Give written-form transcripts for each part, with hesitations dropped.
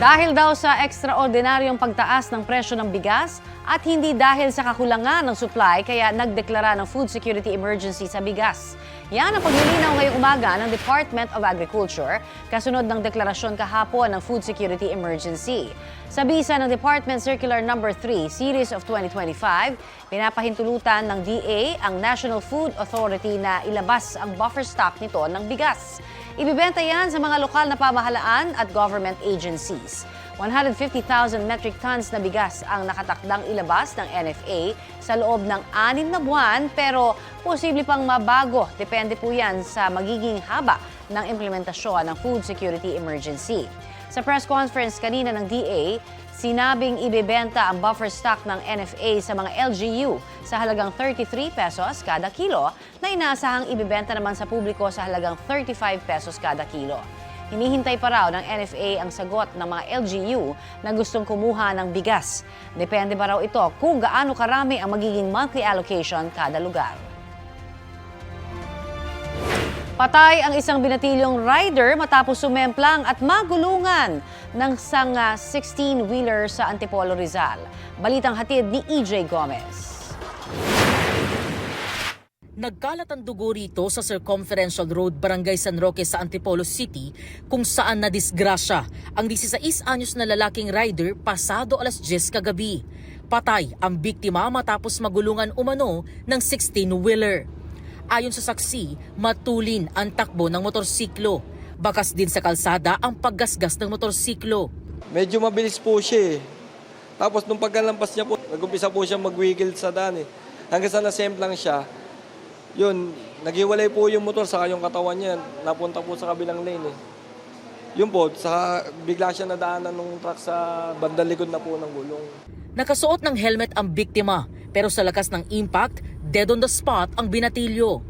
Dahil daw sa ekstraordinaryong pagtaas ng presyo ng bigas at hindi dahil sa kakulangan ng supply kaya nagdeklara ng food security emergency sa bigas. Yan ang paglilinaw ngayong umaga ng Department of Agriculture kasunod ng deklarasyon kahapon ng food security emergency. Sa bisa ng Department Circular No. 3 Series of 2025, pinapahintulutan ng DA ang National Food Authority na ilabas ang buffer stock nito ng bigas. Ibibenta yan sa mga lokal na pamahalaan at government agencies. 150,000 metric tons na bigas ang nakatakdang ilabas ng NFA sa loob ng 6 na buwan pero posible pang mabago. Depende po yan sa magiging haba ng implementasyon ng food security emergency. Sa press conference kanina ng DA, sinabing ibebenta ang buffer stock ng NFA sa mga LGU sa halagang 33 pesos kada kilo na inaasahang ibebenta naman sa publiko sa halagang 35 pesos kada kilo. Hinihintay pa raw ng NFA ang sagot ng mga LGU na gustong kumuha ng bigas. Depende pa raw ito kung gaano karami ang magiging monthly allocation kada lugar. Patay ang isang binatilyong rider matapos sumemplang at magulungan ng isang 16-wheeler sa Antipolo, Rizal. Balitang hatid ni EJ Gomez. Nagkalat ang dugo rito sa Circumferential Road, Barangay San Roque sa Antipolo City kung saan nadisgrasya ang 16 anyos na lalaking rider pasado alas 10 kagabi. Patay ang biktima matapos magulungan umano ng 16-wheeler. Ayon sa saksi, matulin ang takbo ng motorsiklo. Bakas din sa kalsada ang paggasgas ng motorsiklo. Medyo mabilis po siya eh. Tapos nung pagkalampas niya po, nag-umpisa po siya mag-wiggle sa daan eh. Hanggang sa nasemplang siya, yun, naghiwalay po yung motor saka yung katawan niya, napunta po sa kabilang lane eh. Yun po, bigla siya nadaanan ng truck sa bandang likod na po ng gulong. Nakasuot ng helmet ang biktima, pero sa lakas ng impact, dead on the spot ang binatilyo.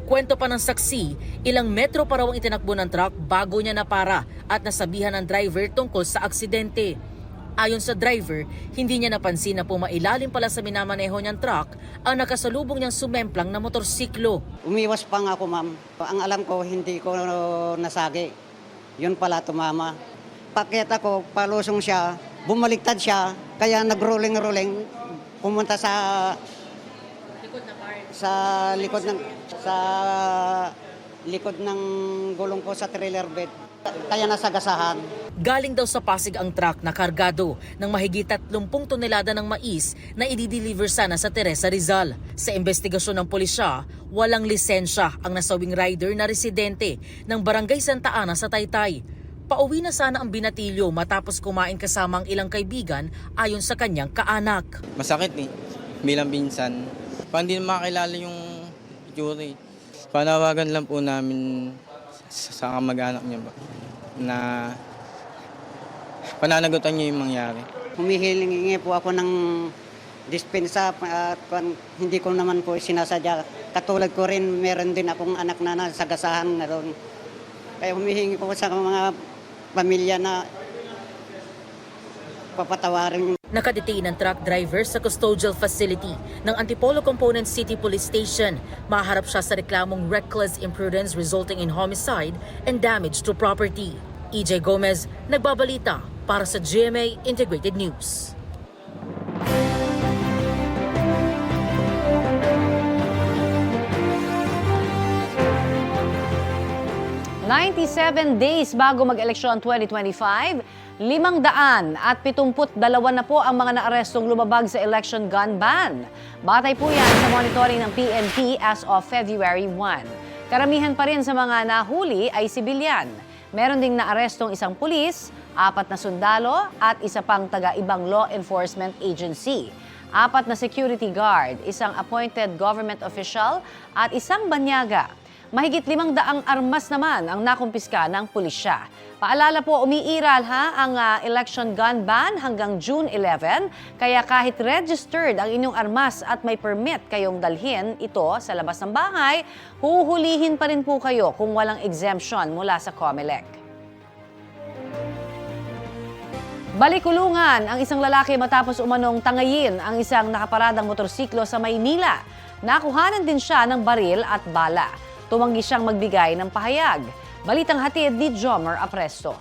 Kwento pa ng saksi, ilang metro pa raw ang itinakbo ng truck bago niya napara at nasabihan ng driver tungkol sa aksidente. Ayon sa driver, hindi niya napansin na pumailalim pala sa minamaneho niyang truck ang nakasalubong niyang sumemplang na motorsiklo. Umiwas pa nga ako, ma'am. Ang alam ko, hindi ko nasagi. Yun pala tumama. Pakita ko, palusong siya, bumaliktad siya, kaya nag-rolling-rolling, pumunta sa likod ng gulong ko sa trailer bed. Kaya nasagasahan. Galing daw sa Pasig ang truck na kargado ng mahigit 30 tonelada ng mais na i-deliver sana sa Teresa, Rizal. Sa investigasyon ng pulisya, walang lisensya ang nasawing rider na residente ng Barangay Santa Ana sa Taytay. Pauwi na sana ang binatilyo matapos kumain kasama ang ilang kaibigan ayon sa kanyang kaanak. Masakit eh, bilang pinsan. Parang hindi na makakilala yung jury. Panawagan lang po namin sa kamag-anak niya ba, na pananagutan niya yung mangyari. Humihilingi po ako ng dispensa at hindi ko naman po sinasadya. Katulad ko rin, meron din akong anak na nasagasahan na doon. Kaya humihingi po sa mga pamilya na papatawarin. Nakadetain ang truck driver sa custodial facility ng Antipolo Component City Police Station. Maharap siya sa reklamong reckless imprudence resulting in homicide and damage to property. EJ Gomez, nagbabalita para sa GMA Integrated News. "97 days bago mag-eleksyon 2025, 572 na po ang mga naarestong lumabag sa election gun ban. Batay po yan sa monitoring ng PNP as of February 1. Karamihan pa rin sa mga nahuli ay sibilyan. Meron ding naarestong isang pulis, 4 na sundalo at isa pang taga-ibang law enforcement agency. 4 na security guard, isang appointed government official at isang banyaga. Mahigit 500 armas naman ang nakumpiska ng pulisya. Paalala po, umiiral ang election gun ban hanggang June 11, kaya kahit registered ang inyong armas at may permit kayong dalhin ito sa labas ng bahay, huhulihin pa rin po kayo kung walang exemption mula sa COMELEC. Balikulungan ang isang lalaki matapos umanong tangayin ang isang nakaparadang motorsiklo sa Maynila. Nakuhanan din siya ng baril at bala. Tumanggi siyang magbigay ng pahayag. Balitang hatid ni Jomer Apresto.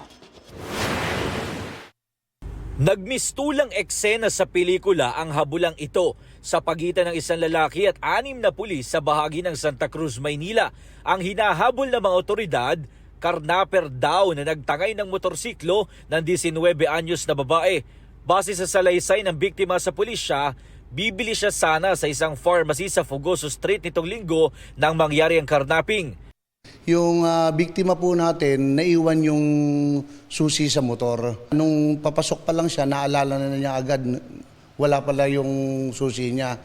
Nagmistulang eksena sa pelikula ang habulang ito sa pagitan ng isang lalaki at 6 na pulis sa bahagi ng Santa Cruz, Maynila. Ang hinahabol ng mga otoridad, karnaper daw na nagtangay ng motorsiklo ng 19 anyos na babae. Base sa salaysay ng biktima sa pulisya, bibili siya sana sa isang pharmacy sa Fugoso Street nitong linggo nang mangyari ang karnaping. Yung biktima po natin, naiwan yung susi sa motor. Nung papasok pa lang siya, naalala na niya agad, wala pala yung susi niya.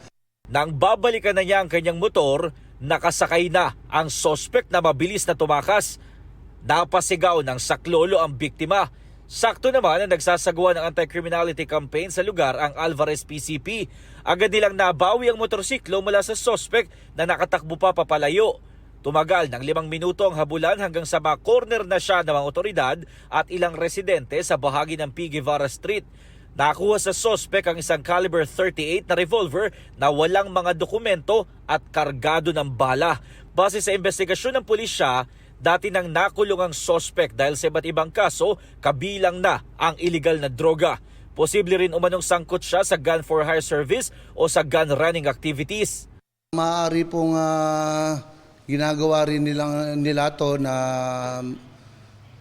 Nang babalikan na niya ang kanyang motor, nakasakay na ang sospek na mabilis na tumakas. Napasigaw ng saklolo ang biktima. Sakto naman na nagsasagawa ng anti-criminality campaign sa lugar ang Alvarez PCP. Agad nilang nabawi ang motorsiklo mula sa sospek na nakatakbo pa papalayo. Tumagal ng 5 minuto ang habulan hanggang sa ma-corner na siya ng mga otoridad at ilang residente sa bahagi ng P. Guevara Street. Nakuha sa sospek ang isang caliber 38 na revolver na walang mga dokumento at kargado ng bala. Base sa investigasyon ng pulisya, dati nang nakulong ang sospek dahil sa iba't ibang kaso, kabilang na ang illegal na droga. Posible rin umanong sangkot siya sa gun for hire service o sa gun running activities. Maaari pong ginagawa rin nila to na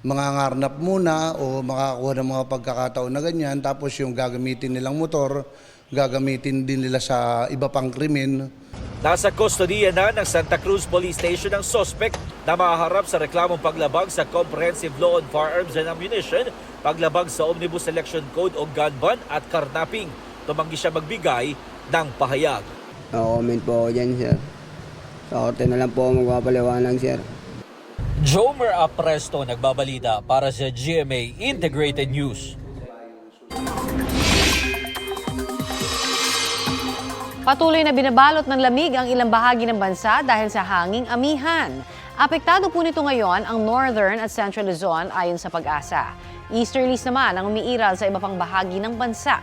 mangangarnap muna o makakuha ng mga pagkakataon na ganyan. Tapos yung gagamitin nilang motor, gagamitin din nila sa iba pang krimen. Nasa kustodiya na ng Santa Cruz Police Station ang suspect na mahaharap sa reklamong paglabag sa Comprehensive Law on Firearms and Ammunition, paglabag sa Omnibus Election Code o gun ban at karnaping. Tumanggi siya magbigay ng pahayag. No-comment po ako dyan, sir. Sa korte na lang po ako magpapaliwanag, sir. Jomer Apresto nagbabalita para sa GMA Integrated News. Patuloy na binabalot ng lamig ang ilang bahagi ng bansa dahil sa hanging amihan. Apektado po nito ngayon ang Northern at Central Luzon ayon sa Pag-asa. Easterlies naman ang umiiral sa iba pang bahagi ng bansa.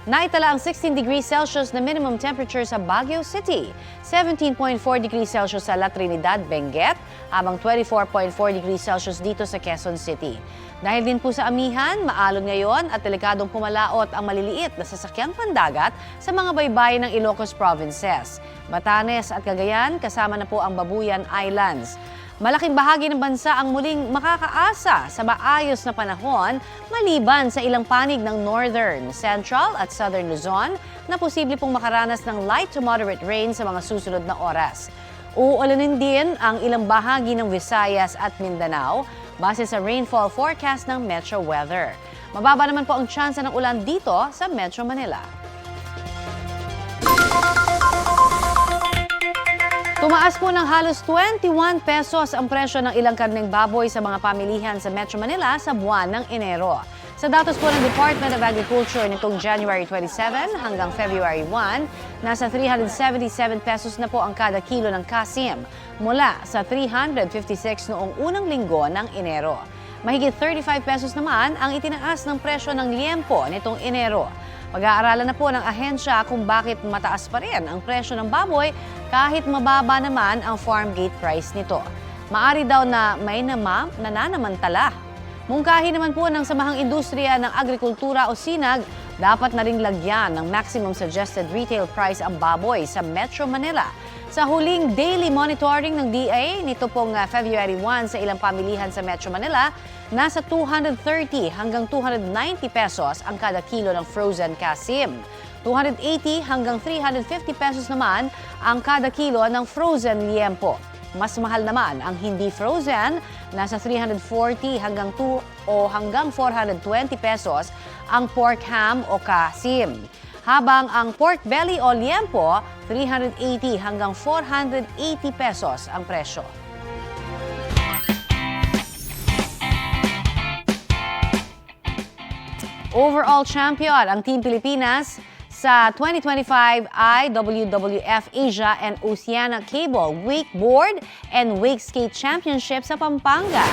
Naitala ang 16 degrees Celsius na minimum temperature sa Baguio City, 17.4 degrees Celsius sa La Trinidad, Benguet, habang 24.4 degrees Celsius dito sa Quezon City. Dahil din po sa amihan, maalon ngayon at delikadong pumalaot ang maliliit na sasakyang pandagat sa mga baybayin ng Ilocos Provinces. Batanes at Cagayan, kasama na po ang Babuyan Islands. Malaking bahagi ng bansa ang muling makakaasa sa maayos na panahon maliban sa ilang panig ng Northern, Central at Southern Luzon na posible pong makaranas ng light to moderate rain sa mga susunod na oras. Uulanin din ang ilang bahagi ng Visayas at Mindanao base sa rainfall forecast ng Metro Weather. Mababa naman po ang tsansa ng ulan dito sa Metro Manila. Tumaas po ng halos 21 pesos ang presyo ng ilang karneng baboy sa mga pamilihan sa Metro Manila sa buwan ng Enero. Sa datos po ng Department of Agriculture nitong January 27 hanggang February 1, nasa 377 pesos na po ang kada kilo ng kasim mula sa 356 noong unang linggo ng Enero. Mahigit 35 pesos naman ang itinaas ng presyo ng liempo nitong Enero. Pag-aaralan na po ng ahensya kung bakit mataas pa rin ang presyo ng baboy kahit mababa naman ang farm gate price nito. Maari daw na may nananamantala. Mungkahi naman po ng Samahang Industriya ng Agrikultura o SINAG, dapat na ring lagyan ng maximum suggested retail price ang baboy sa Metro Manila. Sa huling daily monitoring ng DA, nito pong February 1 sa ilang pamilihan sa Metro Manila, nasa 230 hanggang 290 pesos ang kada kilo ng frozen kasim. 280 hanggang 350 pesos naman ang kada kilo ng frozen liempo. Mas mahal naman ang hindi frozen, nasa 340 hanggang 420 pesos ang pork ham o kasim. Habang ang pork belly o liempo, 380 hanggang 480 pesos ang presyo. Overall champion ang Team Pilipinas sa 2025 IWWF Asia and Oceania Cable Wakeboard and Wake Skate Championship sa Pampanga.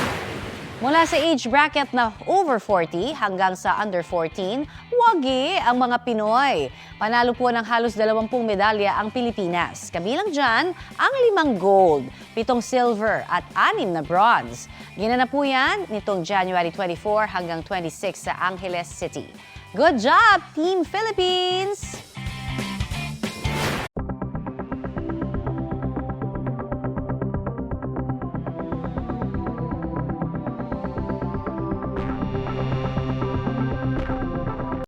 Mula sa age bracket na over 40 hanggang sa under 14, wagi ang mga Pinoy. Panalo po ng halos 20 medalya ang Pilipinas. Kabilang dyan ang 5 gold, 7 silver at 6 na bronze. Ginanap po yan nitong January 24 hanggang 26 sa Angeles City. Good job, Team Philippines!